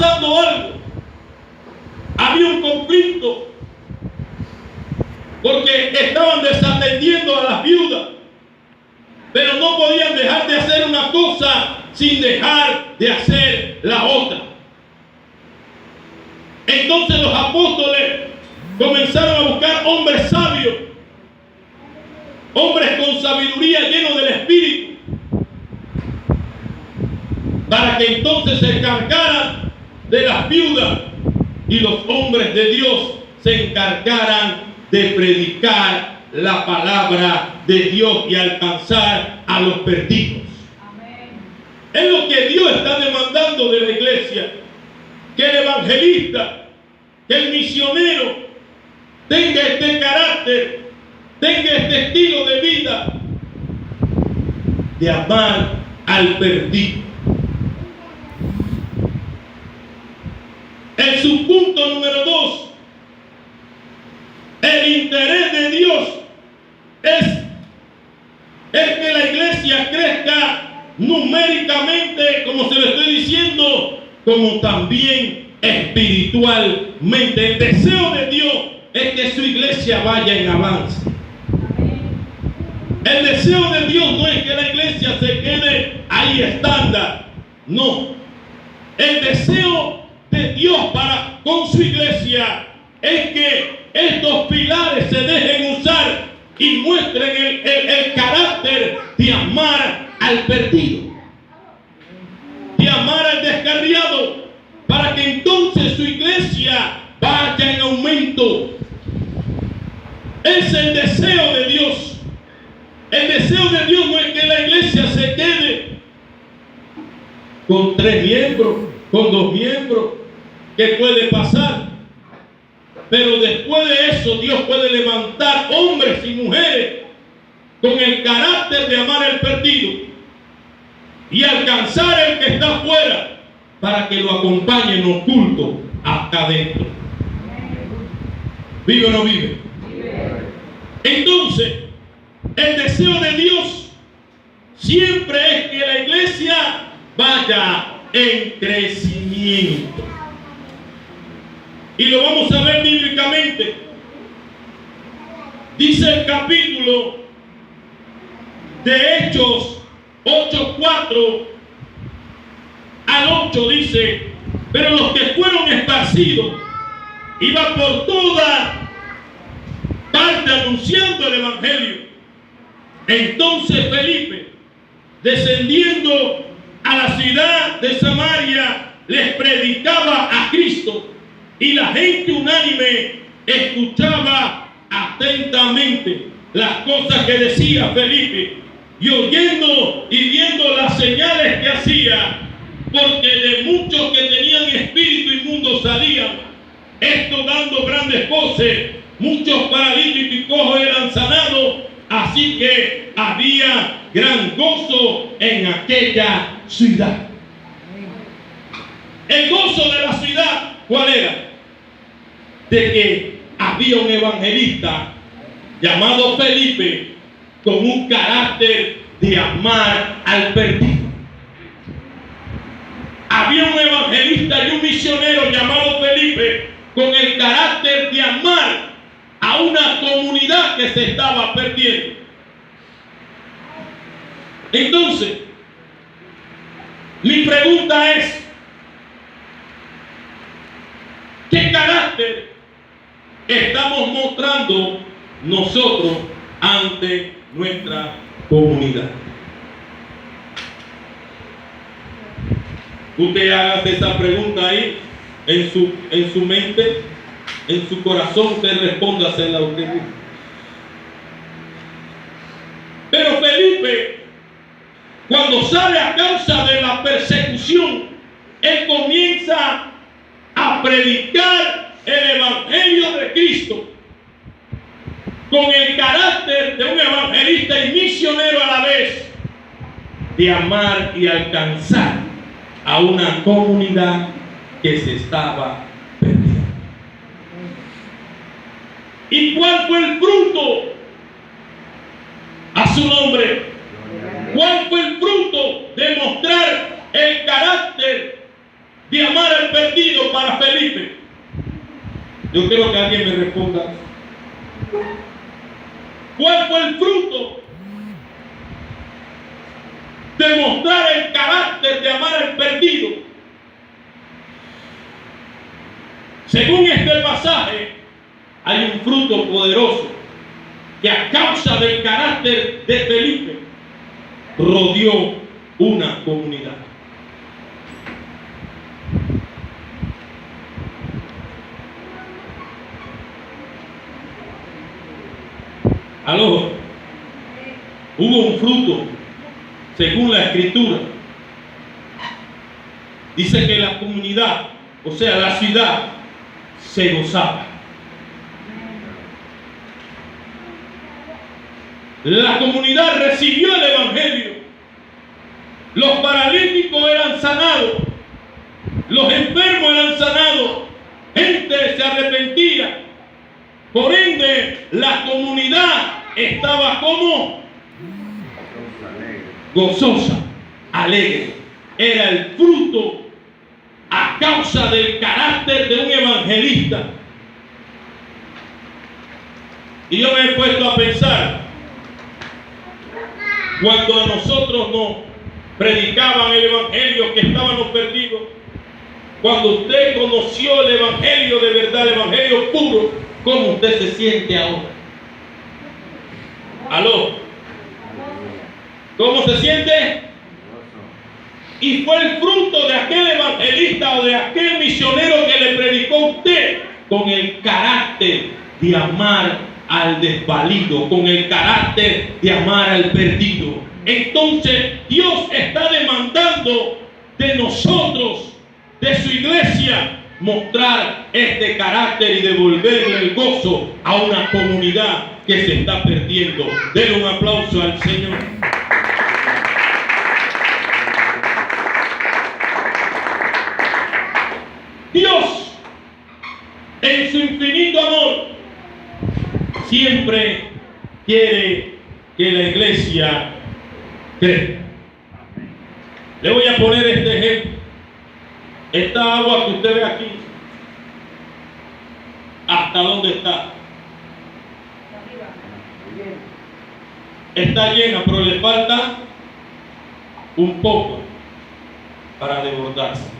pasando algo. Había un conflicto porque estaban desatendiendo a las viudas, pero no podían dejar de hacer una cosa sin dejar de hacer la otra. Entonces los apóstoles comenzaron a buscar hombres sabios, hombres con sabiduría, llenos del Espíritu, para que entonces se encargaran de las viudas y los hombres de Dios se encargaran de predicar la palabra de Dios y alcanzar a los perdidos. Amén. Es lo que Dios está demandando de la iglesia, que el evangelista, que el misionero tenga este carácter, tenga este estilo de vida de amar al perdido. En su punto número 2, el interés de Dios es que la iglesia crezca numéricamente, como se lo estoy diciendo, como también espiritualmente. El deseo de Dios es que su iglesia vaya en avance. El deseo de Dios no es que la iglesia se quede ahí estándar. No. El deseo de Dios para con su iglesia es que estos pilares se dejen usar y muestren el carácter de amar al perdido, de amar al descarriado, para que entonces su iglesia vaya en aumento. Es el deseo de Dios. El deseo de Dios no es que la iglesia se quede con 3 miembros, con 2 miembros, que puede pasar. Pero después de eso, Dios puede levantar hombres y mujeres con el carácter de amar al perdido y alcanzar al que está afuera para que lo acompañe en los cultos acá adentro. ¿Vive o no vive? Entonces, el deseo de Dios siempre es que la iglesia vaya en crecimiento. Y lo vamos a ver bíblicamente. Dice el capítulo de Hechos 8:4 al 8, dice: pero los que fueron esparcidos iban por toda parte anunciando el evangelio. Entonces Felipe, descendiendo a la ciudad de Samaria, les predicaba a Cristo. Y la gente unánime escuchaba atentamente las cosas que decía Felipe, y oyendo y viendo las señales que hacía, porque de muchos que tenían espíritu inmundo salían, esto dando grandes voces, muchos paralíticos y cojos eran sanados, así que había gran gozo en aquella ciudad. El gozo de la ciudad, ¿cuál era? De que había un evangelista llamado Felipe con un carácter de amar al perdido. Había un evangelista y un misionero llamado Felipe con el carácter de amar a una comunidad que se estaba perdiendo. Entonces, mi pregunta es: ¿qué carácter estamos mostrando nosotros ante nuestra comunidad? Usted haga esa pregunta ahí en su mente, en su corazón. Usted respóndasela a usted mismo. Pero Felipe, cuando sale a causa de la persecución, él comienza a predicar el evangelio de Cristo con el carácter de un evangelista y misionero a la vez, de amar y alcanzar a una comunidad que se estaba perdiendo. ¿Y cuál fue el fruto? A su nombre. ¿Cuál fue el fruto de mostrar el carácter de amar al perdido para Felipe? Yo quiero que alguien me responda. ¿Cuál fue el fruto de mostrar el carácter de amar al perdido? Según este pasaje, hay un fruto poderoso que a causa del carácter de Felipe rodeó una comunidad. Aló, hubo un fruto, según la Escritura. Dice que la comunidad, o sea, la ciudad, se gozaba. La comunidad recibió el Evangelio. Los paralíticos eran sanados. Los enfermos eran sanados. Gente se arrepentía. Por ende, la comunidad estaba como gozosa, alegre. Era el fruto a causa del carácter de un evangelista. Y yo me he puesto a pensar, cuando a nosotros nos predicaban el evangelio que estábamos perdidos, cuando usted conoció el evangelio de verdad, el evangelio puro, ¿cómo usted se siente ahora? ¿Aló? ¿Cómo se siente? Y fue el fruto de aquel evangelista o de aquel misionero que le predicó a usted con el carácter de amar al desvalido, con el carácter de amar al perdido. Entonces Dios está demandando de nosotros, de su iglesia, mostrar este carácter y devolverle el gozo a una comunidad que se está perdiendo. Denle un aplauso al Señor. Dios, en su infinito amor, siempre quiere que la iglesia crezca. Le voy a poner este ejemplo. Esta agua que usted ve aquí, ¿hasta dónde está? Está llena, pero le falta un poco para desbordarse.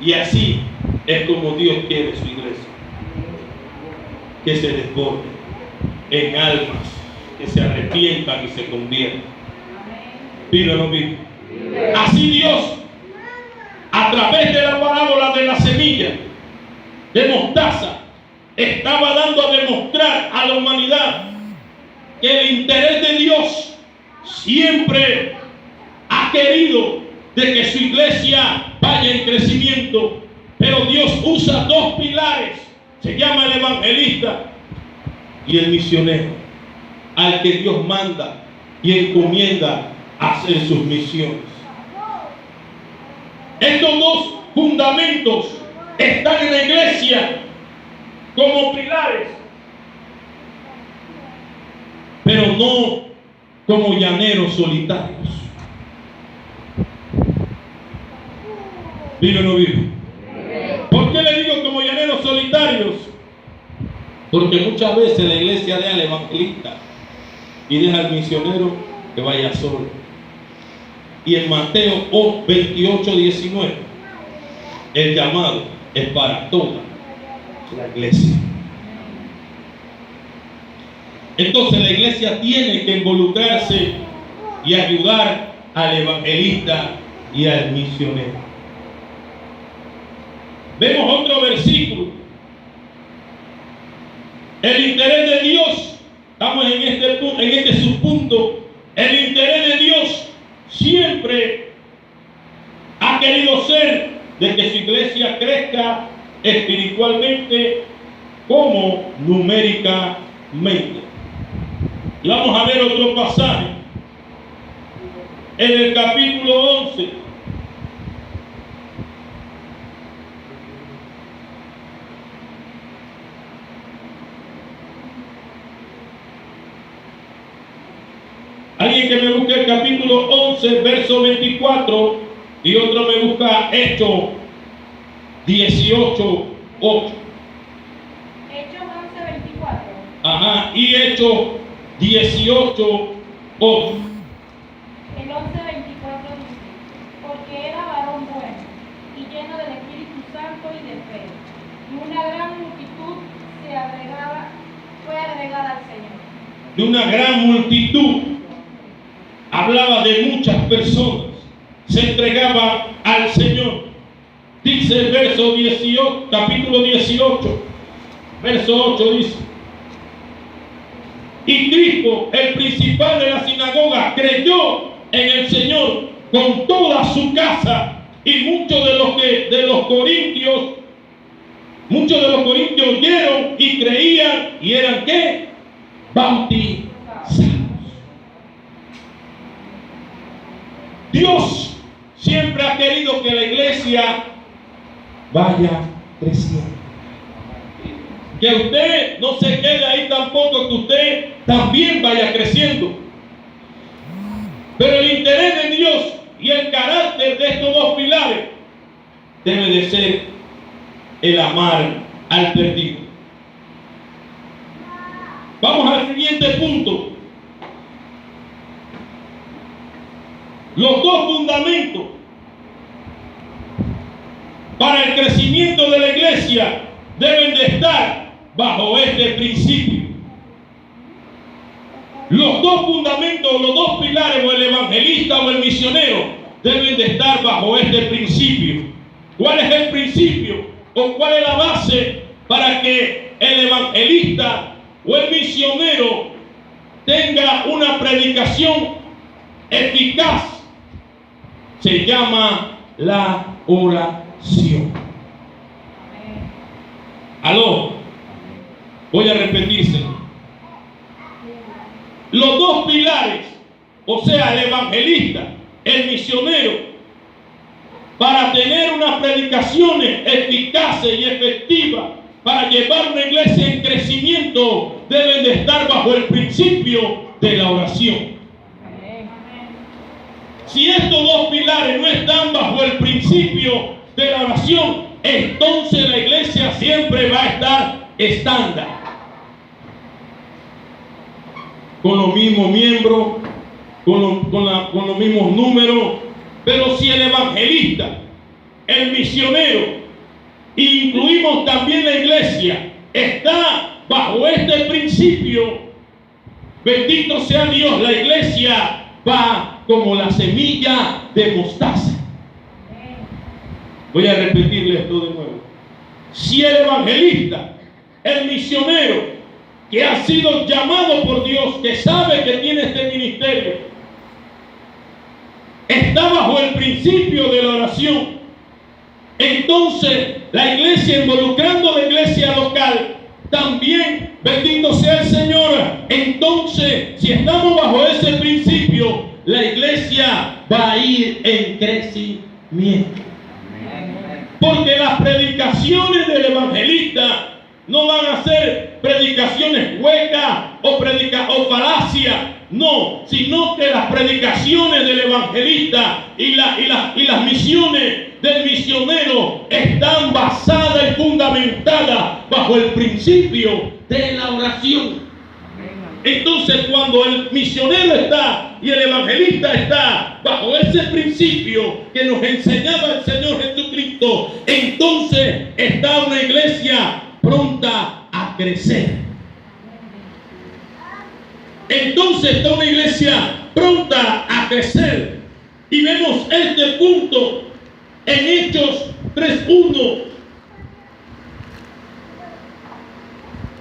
Y así es como Dios quiere su iglesia, que se desborde en almas, que se arrepientan y se conviertan. ¿Vive o no vive? Así Dios, a través de la parábola de la semilla de mostaza, estaba dando a demostrar a la humanidad que el interés de Dios siempre ha querido de que su iglesia vaya en crecimiento, pero Dios usa dos pilares. Se llama el evangelista y el misionero, al que Dios manda y encomienda hacer sus misiones. Estos dos fundamentos están en la iglesia como pilares, pero no como llaneros solitarios. ¿Vive o no vive? ¿Por qué le digo como llaneros solitarios? Porque muchas veces la iglesia deja al evangelista y deja al misionero que vaya solo. Y en Mateo 28:19, el llamado es para toda la iglesia. Entonces la iglesia tiene que involucrarse y ayudar al evangelista y al misionero. Vemos otro versículo. El interés de Dios, estamos en este subpunto. El interés de Dios siempre ha querido ser de que su iglesia crezca espiritualmente como numéricamente. Y vamos a ver otro pasaje en el capítulo 11. Alguien que me busque el capítulo 11, verso 24 Y otro me busca Hechos 18, 8. Hechos 11:24. Ajá, y Hechos 18, 8. El 11:24 dice: porque era varón bueno y lleno del Espíritu Santo y de fe, y una gran multitud fue agregada al Señor. De una gran multitud, hablaba de muchas personas, se entregaba al Señor. Dice el verso 18, capítulo 18, verso 8 dice: y Cristo, el principal de la sinagoga, creyó en el Señor con toda su casa, y muchos de los corintios oyeron y creían, y eran ¿qué? Bautizados. Dios siempre ha querido que la iglesia vaya creciendo. Que usted no se quede ahí tampoco, que usted también vaya creciendo. Pero el interés de Dios y el carácter de estos dos pilares debe de ser el amar al perdido. Vamos al siguiente punto. Los dos fundamentos para el crecimiento de la iglesia deben de estar bajo este principio. Los dos fundamentos, los dos pilares, o el evangelista o el misionero, deben de estar bajo este principio. ¿Cuál es el principio? ¿O cuál es la base para que el evangelista o el misionero tenga una predicación eficaz? Se llama la oración. Aló, voy a repetírselo. Los dos pilares, o sea, el evangelista, el misionero, para tener unas predicaciones eficaces y efectivas, para llevar una iglesia en crecimiento, deben de estar bajo el principio de la oración. Si estos dos pilares no están bajo el principio de la oración, entonces la iglesia siempre va a estar estándar, con los mismos miembros, con los mismos números. Pero si el evangelista, el misionero, incluimos también la iglesia, está bajo este principio, bendito sea Dios, la iglesia va como la semilla de mostaza. Voy a repetirle esto de nuevo. Si el evangelista, el misionero, que ha sido llamado por Dios, que sabe que tiene este ministerio, está bajo el principio de la oración, entonces la iglesia, involucrando a la iglesia local, también, bendito sea el Señor, entonces si estamos bajo ese principio, la iglesia va a ir en crecimiento. Porque las predicaciones del evangelista no van a ser predicaciones huecas o falacias, no, sino que las predicaciones del evangelista y las misiones del misionero están basadas y fundamentadas bajo el principio de la oración. Entonces, cuando el misionero está y el evangelista está bajo ese principio que nos enseñaba el Señor Jesucristo, entonces está una iglesia pronta a crecer. Entonces está una iglesia pronta a crecer. Y vemos este punto en Hechos 3:1.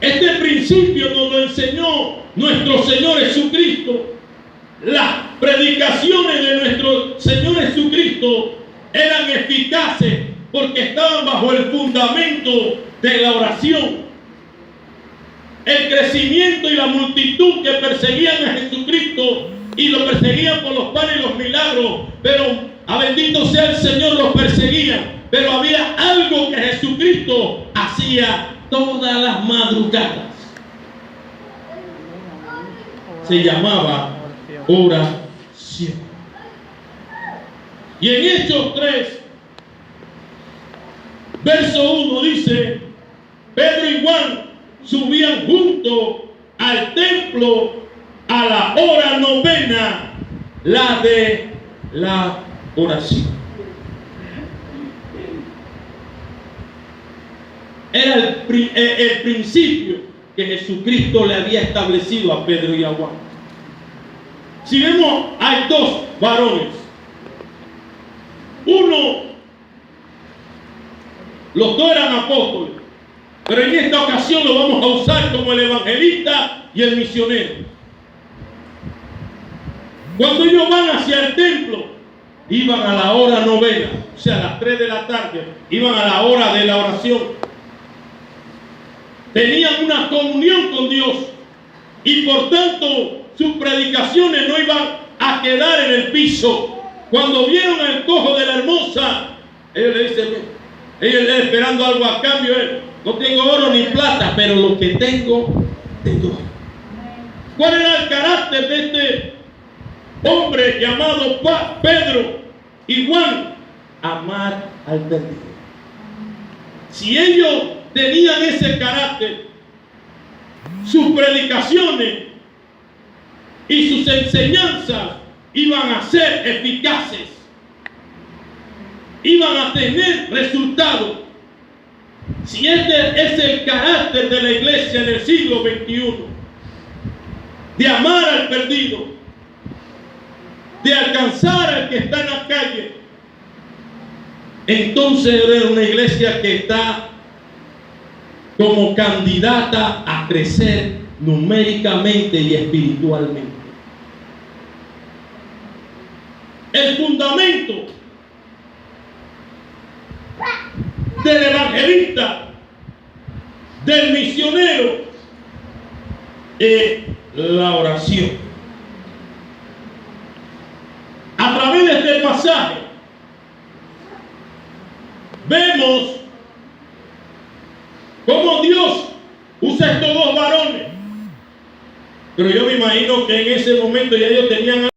Este principio nos lo enseñó nuestro Señor Jesucristo. Las predicaciones de nuestro Señor Jesucristo eran eficaces porque estaban bajo el fundamento de la oración. El crecimiento y la multitud que perseguían a Jesucristo y lo perseguían por los panes y los milagros, pero a bendito sea el Señor, los perseguían, pero había algo que Jesucristo hacía todas las madrugadas. Se llamaba oración. Y en Hechos 3, verso 1 dice: Pedro y Juan subían juntos al templo a la hora novena, la de la oración. Era el principio que Jesucristo le había establecido a Pedro y a Juan. Si vemos, hay dos varones. Uno, los dos eran apóstoles, pero en esta ocasión lo vamos a usar como el evangelista y el misionero. Cuando ellos van hacia el templo, iban a la hora novena, o sea, a las 3 de la tarde, iban a la hora de la oración. Tenían una comunión con Dios y por tanto sus predicaciones no iban a quedar en el piso. Cuando vieron al cojo de la hermosa, ellos le dicen, ellos le esperando algo a cambio, no tengo oro ni plata, pero lo que tengo, tengo. ¿Cuál era el carácter de este hombre llamado Pedro y Juan? Amar al perdido. Si ellos tenían ese carácter, sus predicaciones y sus enseñanzas iban a ser eficaces, iban a tener resultados. Si este es el carácter de la iglesia en el siglo XXI, de amar al perdido, de alcanzar al que está en la calle, entonces era una iglesia que está como candidata a crecer numéricamente y espiritualmente. El fundamento del evangelista, del misionero, es la oración. A través de este pasaje vemos cómo Dios usa estos dos varones. Pero yo me imagino que en ese momento ya ellos tenían